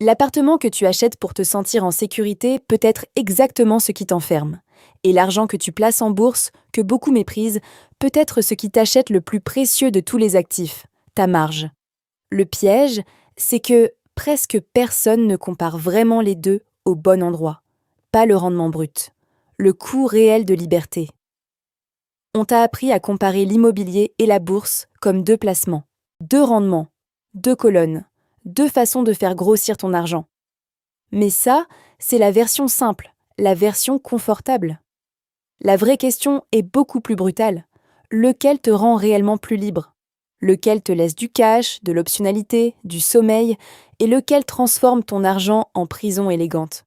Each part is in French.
L'appartement que tu achètes pour te sentir en sécurité peut être exactement ce qui t'enferme. Et l'argent que tu places en bourse, que beaucoup méprisent, peut être ce qui t'achète le plus précieux de tous les actifs, ta marge. Le piège, c'est que presque personne ne compare vraiment les deux au bon endroit. Pas le rendement brut, le coût réel de liberté. On t'a appris à comparer l'immobilier et la bourse comme deux placements, deux rendements, deux colonnes, deux façons de faire grossir ton argent. Mais ça, c'est la version simple, la version confortable. La vraie question est beaucoup plus brutale. Lequel te rend réellement plus libre? Lequel te laisse du cash, de l'optionnalité, du sommeil, et lequel transforme ton argent en prison élégante?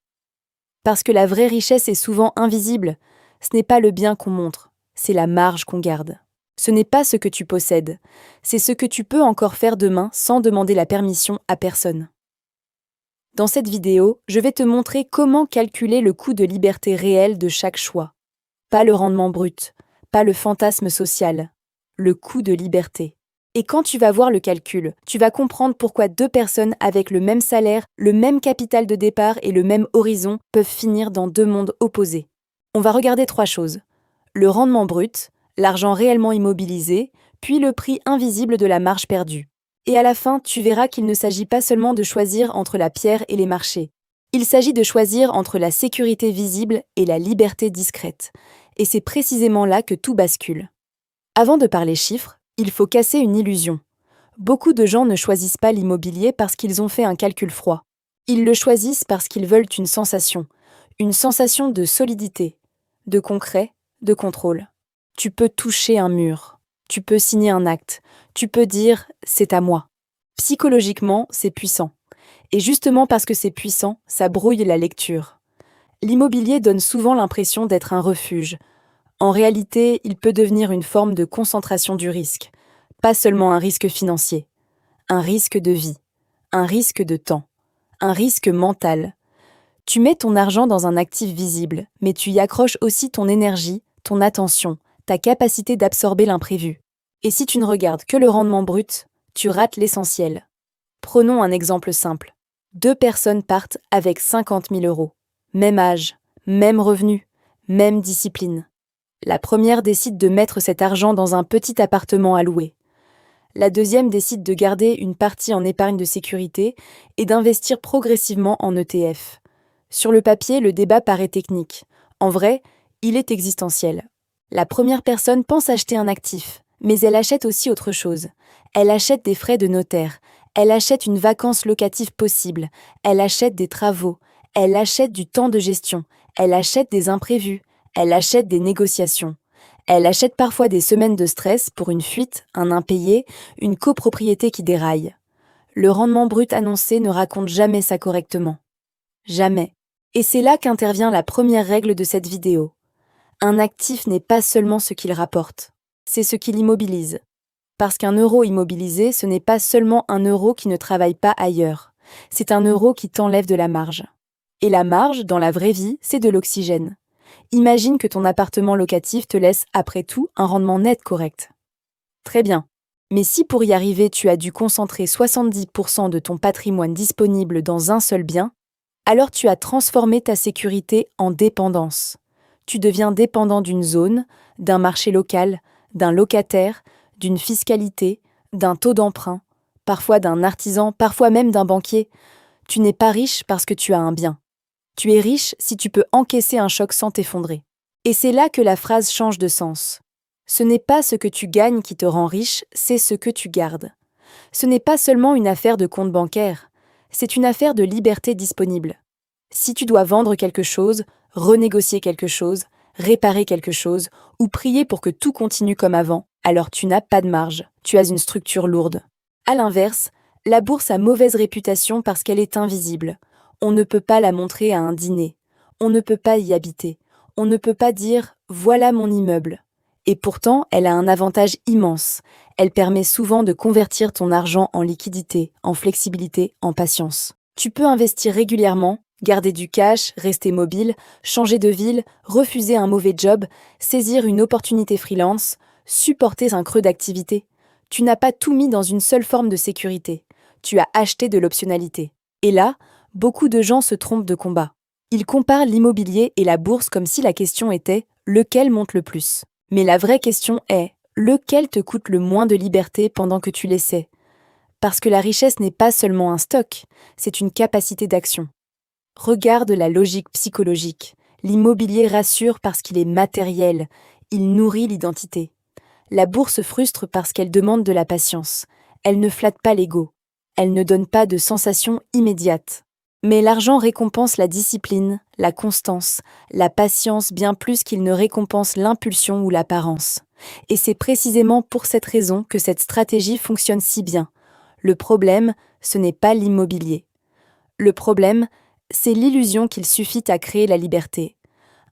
Parce que la vraie richesse est souvent invisible. Ce n'est pas le bien qu'on montre, c'est la marge qu'on garde. Ce n'est pas ce que tu possèdes, c'est ce que tu peux encore faire demain sans demander la permission à personne. Dans cette vidéo, je vais te montrer comment calculer le coût de liberté réel de chaque choix. Pas le rendement brut, pas le fantasme social, le coût de liberté. Et quand tu vas voir le calcul, tu vas comprendre pourquoi deux personnes avec le même salaire, le même capital de départ et le même horizon peuvent finir dans deux mondes opposés. On va regarder trois choses. Le rendement brut, l'argent réellement immobilisé, puis le prix invisible de la marge perdue. Et à la fin, tu verras qu'il ne s'agit pas seulement de choisir entre la pierre et les marchés. Il s'agit de choisir entre la sécurité visible et la liberté discrète. Et c'est précisément là que tout bascule. Avant de parler chiffres, il faut casser une illusion. Beaucoup de gens ne choisissent pas l'immobilier parce qu'ils ont fait un calcul froid. Ils le choisissent parce qu'ils veulent une sensation de solidité, de concret, de contrôle. Tu peux toucher un mur, tu peux signer un acte, tu peux dire « c'est à moi ». Psychologiquement, c'est puissant. Et justement parce que c'est puissant, ça brouille la lecture. L'immobilier donne souvent l'impression d'être un refuge. En réalité, il peut devenir une forme de concentration du risque. Pas seulement un risque financier, un risque de vie, un risque de temps, un risque mental. Tu mets ton argent dans un actif visible, mais tu y accroches aussi ton énergie, ton attention, ta capacité d'absorber l'imprévu. Et si tu ne regardes que le rendement brut, tu rates l'essentiel. Prenons un exemple simple. Deux personnes partent avec 50 000 euros. Même âge, même revenu, même discipline. La première décide de mettre cet argent dans un petit appartement à louer. La deuxième décide de garder une partie en épargne de sécurité et d'investir progressivement en ETF. Sur le papier, le débat paraît technique. En vrai, il est existentiel. La première personne pense acheter un actif, mais elle achète aussi autre chose. Elle achète des frais de notaire, elle achète une vacance locative possible, elle achète des travaux, elle achète du temps de gestion, elle achète des imprévus, elle achète des négociations. Elle achète parfois des semaines de stress pour une fuite, un impayé, une copropriété qui déraille. Le rendement brut annoncé ne raconte jamais ça correctement. Jamais. Et c'est là qu'intervient la première règle de cette vidéo. Un actif n'est pas seulement ce qu'il rapporte, c'est ce qu'il immobilise. Parce qu'un euro immobilisé, ce n'est pas seulement un euro qui ne travaille pas ailleurs, c'est un euro qui t'enlève de la marge. Et la marge, dans la vraie vie, c'est de l'oxygène. Imagine que ton appartement locatif te laisse, après tout, un rendement net correct. Très bien. Mais si pour y arriver, tu as dû concentrer 70% de ton patrimoine disponible dans un seul bien, alors tu as transformé ta sécurité en dépendance. Tu deviens dépendant d'une zone, d'un marché local, d'un locataire, d'une fiscalité, d'un taux d'emprunt, parfois d'un artisan, parfois même d'un banquier. Tu n'es pas riche parce que tu as un bien. Tu es riche si tu peux encaisser un choc sans t'effondrer. Et c'est là que la phrase change de sens. Ce n'est pas ce que tu gagnes qui te rend riche, c'est ce que tu gardes. Ce n'est pas seulement une affaire de compte bancaire, c'est une affaire de liberté disponible. Si tu dois vendre quelque chose, renégocier quelque chose, réparer quelque chose, ou prier pour que tout continue comme avant, alors tu n'as pas de marge, tu as une structure lourde. À l'inverse, la bourse a mauvaise réputation parce qu'elle est invisible. On ne peut pas la montrer à un dîner. On ne peut pas y habiter. On ne peut pas dire « voilà mon immeuble ». Et pourtant, elle a un avantage immense. Elle permet souvent de convertir ton argent en liquidité, en flexibilité, en patience. Tu peux investir régulièrement, garder du cash, rester mobile, changer de ville, refuser un mauvais job, saisir une opportunité freelance, supporter un creux d'activité. Tu n'as pas tout mis dans une seule forme de sécurité. Tu as acheté de l'optionnalité. Et là, Beaucoup de gens se trompent de combat. Ils comparent l'immobilier et la bourse comme si la question était « lequel monte le plus ?» Mais la vraie question est « lequel te coûte le moins de liberté pendant que tu l'essaies ?» Parce que la richesse n'est pas seulement un stock, c'est une capacité d'action. Regarde la logique psychologique. L'immobilier rassure parce qu'il est matériel, il nourrit l'identité. La bourse frustre parce qu'elle demande de la patience. Elle ne flatte pas l'ego. Elle ne donne pas de sensations immédiates. Mais l'argent récompense la discipline, la constance, la patience bien plus qu'il ne récompense l'impulsion ou l'apparence. Et c'est précisément pour cette raison que cette stratégie fonctionne si bien. Le problème, ce n'est pas l'immobilier. Le problème, c'est l'illusion qu'il suffit à créer la liberté.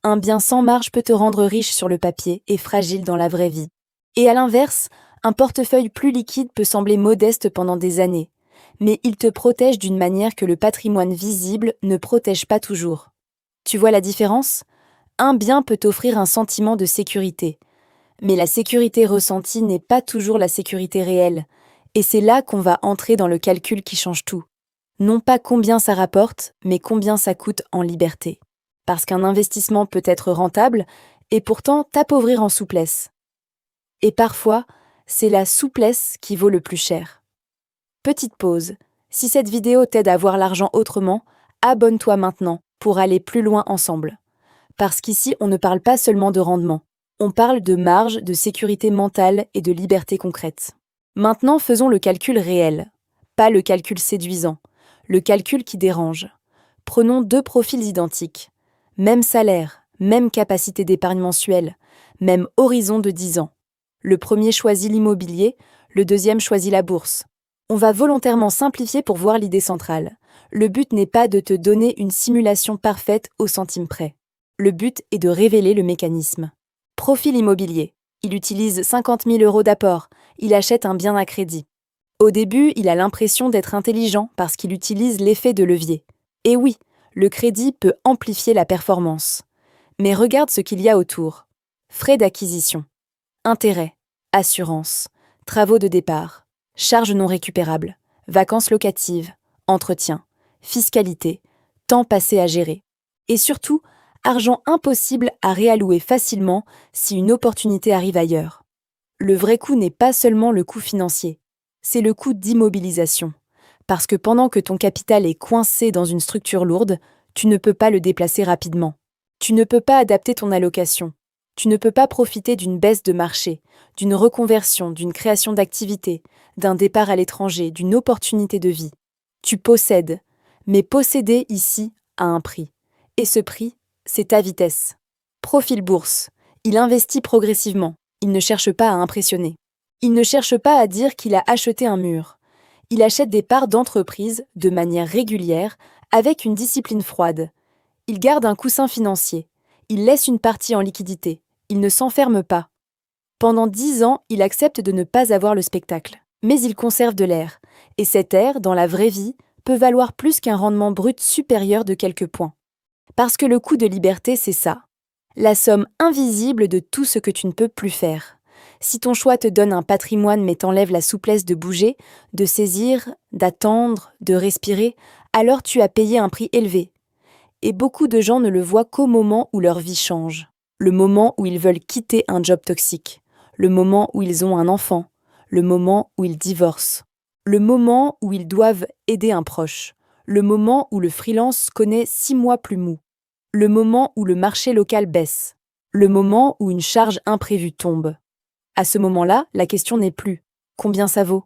Un bien sans marge peut te rendre riche sur le papier et fragile dans la vraie vie. Et à l'inverse, un portefeuille plus liquide peut sembler modeste pendant des années, mais il te protège d'une manière que le patrimoine visible ne protège pas toujours. Tu vois la différence ? Un bien peut t'offrir un sentiment de sécurité, mais la sécurité ressentie n'est pas toujours la sécurité réelle, et c'est là qu'on va entrer dans le calcul qui change tout. Non pas combien ça rapporte, mais combien ça coûte en liberté. Parce qu'un investissement peut être rentable, et pourtant t'appauvrir en souplesse. Et parfois, c'est la souplesse qui vaut le plus cher. Petite pause. Si cette vidéo t'aide à voir l'argent autrement, abonne-toi maintenant pour aller plus loin ensemble. Parce qu'ici, on ne parle pas seulement de rendement. On parle de marge, de sécurité mentale et de liberté concrète. Maintenant, faisons le calcul réel. Pas le calcul séduisant. Le calcul qui dérange. Prenons deux profils identiques. Même salaire, même capacité d'épargne mensuelle, même horizon de 10 ans. Le premier choisit l'immobilier, le deuxième choisit la bourse. On va volontairement simplifier pour voir l'idée centrale. Le but n'est pas de te donner une simulation parfaite au centime près. Le but est de révéler le mécanisme. Profil immobilier. Il utilise 50 000 € d'apport. Il achète un bien à crédit. Au début, il a l'impression d'être intelligent parce qu'il utilise l'effet de levier. Et oui, le crédit peut amplifier la performance. Mais regarde ce qu'il y a autour. Frais d'acquisition, intérêts, assurance, travaux de départ, charges non récupérables, vacances locatives, entretien, fiscalité, temps passé à gérer. Et surtout, argent impossible à réallouer facilement si une opportunité arrive ailleurs. Le vrai coût n'est pas seulement le coût financier, c'est le coût d'immobilisation. Parce que pendant que ton capital est coincé dans une structure lourde, tu ne peux pas le déplacer rapidement. Tu ne peux pas adapter ton allocation. Tu ne peux pas profiter d'une baisse de marché, d'une reconversion, d'une création d'activité, d'un départ à l'étranger, d'une opportunité de vie. Tu possèdes, mais posséder ici a un prix. Et ce prix, c'est ta vitesse. Profil bourse. Il investit progressivement. Il ne cherche pas à impressionner. Il ne cherche pas à dire qu'il a acheté un mur. Il achète des parts d'entreprise de manière régulière, avec une discipline froide. Il garde un coussin financier. Il laisse une partie en liquidité. Il ne s'enferme pas. Pendant 10 ans, il accepte de ne pas avoir le spectacle. Mais il conserve de l'air. Et cet air, dans la vraie vie, peut valoir plus qu'un rendement brut supérieur de quelques points. Parce que le coût de liberté, c'est ça. La somme invisible de tout ce que tu ne peux plus faire. Si ton choix te donne un patrimoine mais t'enlève la souplesse de bouger, de saisir, d'attendre, de respirer, alors tu as payé un prix élevé. Et beaucoup de gens ne le voient qu'au moment où leur vie change. Le moment où ils veulent quitter un job toxique. Le moment où ils ont un enfant. Le moment où ils divorcent. Le moment où ils doivent aider un proche. Le moment où le freelance connaît 6 mois plus mou. Le moment où le marché local baisse. Le moment où une charge imprévue tombe. À ce moment-là, la question n'est plus « combien ça vaut ?»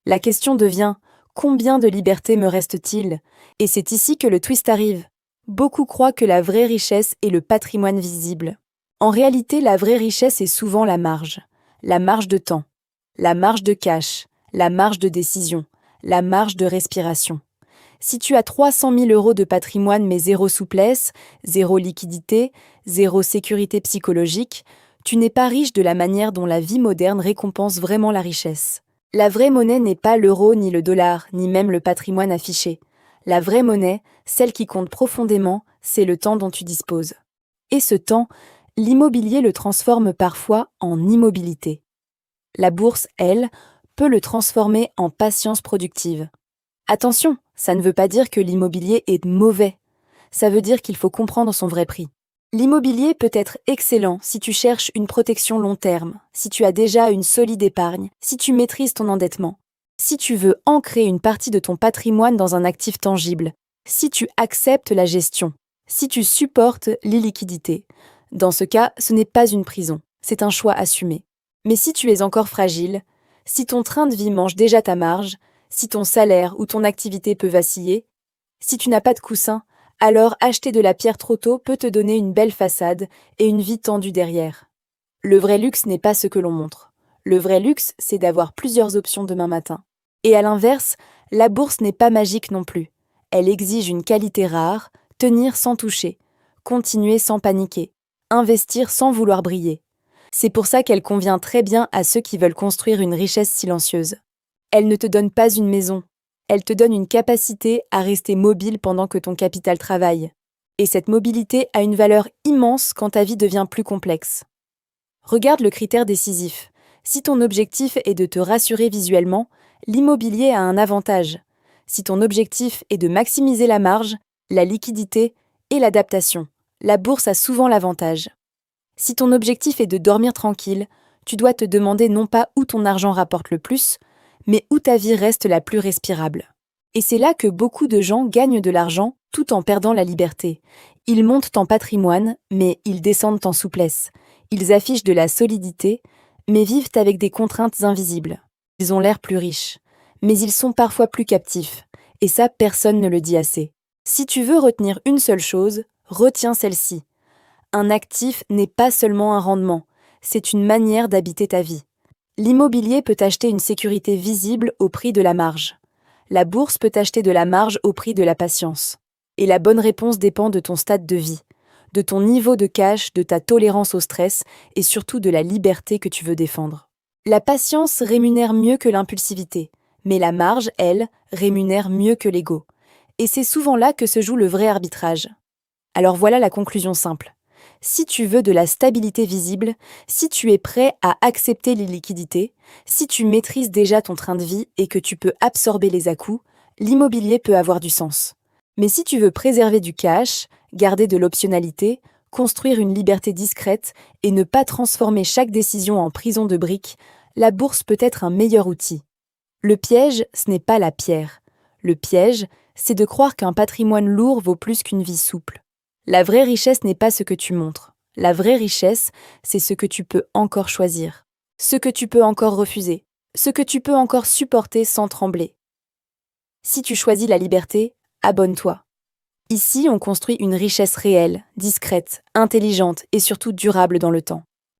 La question devient « combien de liberté me reste-t-il ?» Et c'est ici que le twist arrive. Beaucoup croient que la vraie richesse est le patrimoine visible. En réalité, la vraie richesse est souvent la marge de temps, la marge de cash, la marge de décision, la marge de respiration. Si tu as 300 000 € de patrimoine mais zéro souplesse, zéro liquidité, zéro sécurité psychologique, tu n'es pas riche de la manière dont la vie moderne récompense vraiment la richesse. La vraie monnaie n'est pas l'euro ni le dollar, ni même le patrimoine affiché. La vraie monnaie, celle qui compte profondément, c'est le temps dont tu disposes. Et ce temps, l'immobilier le transforme parfois en immobilité. La bourse, elle, peut le transformer en patience productive. Attention, Ça ne veut pas dire que l'immobilier est mauvais. Ça veut dire qu'il faut comprendre son vrai prix. L'immobilier peut être excellent si tu cherches une protection long terme, si tu as déjà une solide épargne, si tu maîtrises ton endettement, si tu veux ancrer une partie de ton patrimoine dans un actif tangible, si tu acceptes la gestion, si tu supportes l'illiquidité. Dans ce cas, ce n'est pas une prison, c'est un choix assumé. Mais si tu es encore fragile, si ton train de vie mange déjà ta marge, si ton salaire ou ton activité peut vaciller, si tu n'as pas de coussin, alors acheter de la pierre trop tôt peut te donner une belle façade et une vie tendue derrière. Le vrai luxe n'est pas ce que l'on montre. Le vrai luxe, c'est d'avoir plusieurs options demain matin. Et à l'inverse, la bourse n'est pas magique non plus. Elle exige une qualité rare, tenir sans toucher, continuer sans paniquer, investir sans vouloir briller. C'est pour ça qu'elle convient très bien à ceux qui veulent construire une richesse silencieuse. Elle ne te donne pas une maison. Elle te donne une capacité à rester mobile pendant que ton capital travaille. Et cette mobilité a une valeur immense quand ta vie devient plus complexe. Regarde le critère décisif. Si ton objectif est de te rassurer visuellement, l'immobilier a un avantage. Si ton objectif est de maximiser la marge, la liquidité et l'adaptation, la bourse a souvent l'avantage. Si ton objectif est de dormir tranquille, tu dois te demander non pas où ton argent rapporte le plus, mais où ta vie reste la plus respirable. Et c'est là que beaucoup de gens gagnent de l'argent tout en perdant la liberté. Ils montent en patrimoine, mais ils descendent en souplesse. Ils affichent de la solidité, mais vivent avec des contraintes invisibles. Ils ont l'air plus riches, mais ils sont parfois plus captifs. Et ça, personne ne le dit assez. Si tu veux retenir une seule chose, retiens celle-ci. Un actif n'est pas seulement un rendement, c'est une manière d'habiter ta vie. L'immobilier peut acheter une sécurité visible au prix de la marge. La bourse peut acheter de la marge au prix de la patience. Et la bonne réponse dépend de ton stade de vie, de ton niveau de cash, de ta tolérance au stress et surtout de la liberté que tu veux défendre. La patience rémunère mieux que l'impulsivité, mais la marge, elle, rémunère mieux que l'ego. Et c'est souvent là que se joue le vrai arbitrage. Alors voilà la conclusion simple. Si tu veux de la stabilité visible, si tu es prêt à accepter l'illiquidité, si tu maîtrises déjà ton train de vie et que tu peux absorber les à-coups, l'immobilier peut avoir du sens. Mais si tu veux préserver du cash, garder de l'optionnalité, construire une liberté discrète et ne pas transformer chaque décision en prison de briques, la bourse peut être un meilleur outil. Le piège, ce n'est pas la pierre. Le piège, c'est de croire qu'un patrimoine lourd vaut plus qu'une vie souple. La vraie richesse n'est pas ce que tu montres. La vraie richesse, c'est ce que tu peux encore choisir, ce que tu peux encore refuser, ce que tu peux encore supporter sans trembler. Si tu choisis la liberté, abonne-toi. Ici, on construit une richesse réelle, discrète, intelligente et surtout durable dans le temps.